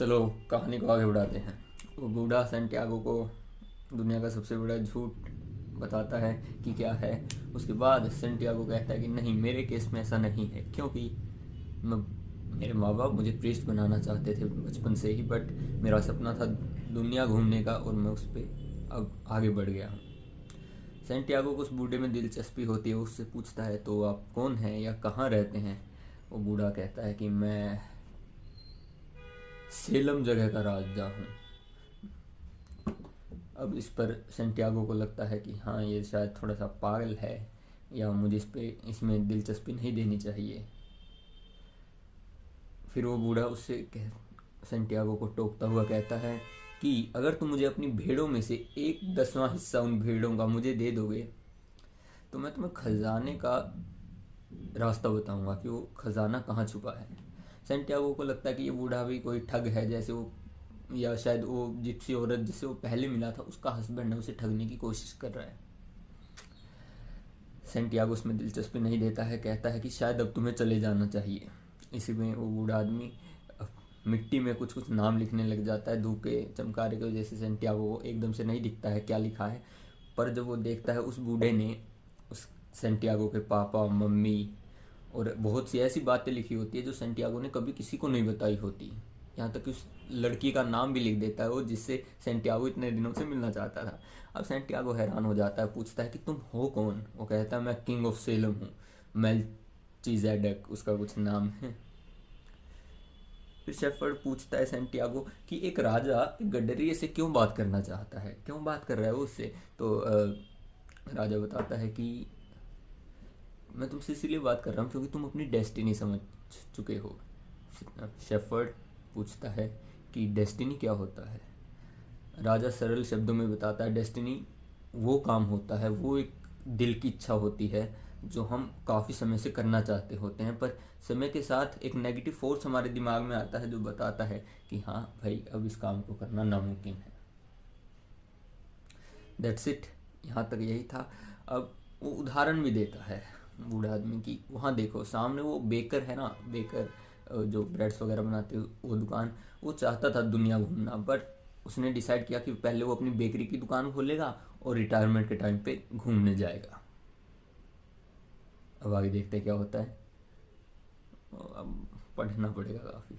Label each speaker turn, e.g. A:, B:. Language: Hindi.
A: चलो कहानी को आगे बढ़ाते हैं। वो बूढ़ा सैंटियागो को दुनिया का सबसे बड़ा झूठ बताता है कि क्या है। उसके बाद सैंटियागो कहता है कि नहीं, मेरे केस में ऐसा नहीं है, क्योंकि मैं मेरे माँ बाप मुझे प्रीस्ट बनाना चाहते थे बचपन से ही, बट मेरा सपना था दुनिया घूमने का और मैं उस पर अब आगे बढ़ गया हूँ। सैंटियागो को उस बूढ़े में दिलचस्पी होती है। उससे पूछता है तो आप कौन हैं या कहाँ रहते हैं। वो बूढ़ा कहता है कि मैं सेलम जगह का राजा हूँ। अब इस पर सैंटियागो को लगता है कि हाँ, ये शायद थोड़ा सा पागल है या मुझे इसमें दिलचस्पी नहीं देनी चाहिए। फिर वो बूढ़ा सैंटियागो को टोकता हुआ कहता है कि अगर तुम मुझे अपनी भेड़ों में से 1/10वां हिस्सा उन भेड़ों का मुझे दे दोगे तो मैं तुम्हें खजाने का रास्ता बताऊंगा कि वो खजाना कहाँ छुपा है। सैंटियागो को लगता है कि ये बूढ़ा भी कोई ठग है, जैसे वो, या शायद वो जिप्सी औरत जिससे वो पहले मिला था उसका हस्बैंड है, उसे ठगने की कोशिश कर रहा है। सैंटियागो उसमें दिलचस्पी नहीं देता है, कहता है कि शायद अब तुम्हें चले जाना चाहिए। इसी में वो बूढ़ा आदमी मिट्टी में कुछ कुछ नाम लिखने लग जाता है। धूप के चमकारे की वजह से सैंटियागो को एकदम से नहीं दिखता है क्या लिखा है, पर जब वो देखता है उस बूढ़े ने उस सैंटियागो के पापा मम्मी और बहुत सी ऐसी बातें लिखी होती है जो सैंटियागो ने कभी किसी को नहीं बताई होती। यहाँ तक कि उस लड़की का नाम भी लिख देता है वो, जिससे सैंटियागो इतने दिनों से मिलना चाहता था। अब सैंटियागो हैरान हो जाता है, पूछता है कि तुम हो कौन। वो कहता है मैं किंग ऑफ सेलम हूँ, मेल्चीजेडेक उसका कुछ नाम है। फिर शेफर्ड पूछता है सैंटियागो कि एक राजा गडरिये से क्यों बात करना चाहता है, क्यों बात कर रहा है वो उससे। तो राजा बताता है कि मैं तुमसे इसीलिए बात कर रहा हूँ क्योंकि तुम अपनी डेस्टिनी समझ चुके हो। शेफर्ड पूछता है कि डेस्टिनी क्या होता है। राजा सरल शब्दों में बताता है, डेस्टिनी वो काम होता है, वो एक दिल की इच्छा होती है जो हम काफ़ी समय से करना चाहते होते हैं, पर समय के साथ एक नेगेटिव फोर्स हमारे दिमाग में आता है जो बताता है कि हाँ भाई, अब इस काम को करना नामुमकिन है। दैट्स इट, यहाँ तक यही था। अब वो उदाहरण भी देता है बूढ़ा आदमी की, वहाँ देखो सामने वो बेकर है ना, बेकर जो ब्रेड्स वगैरह बनाते हैं वो दुकान, वो चाहता था दुनिया घूमना, बट उसने डिसाइड किया कि पहले वो अपनी बेकरी की दुकान खोलेगा और रिटायरमेंट के टाइम पे घूमने जाएगा। अब आगे देखते हैं क्या होता है। अब पढ़ना पड़ेगा काफ़ी।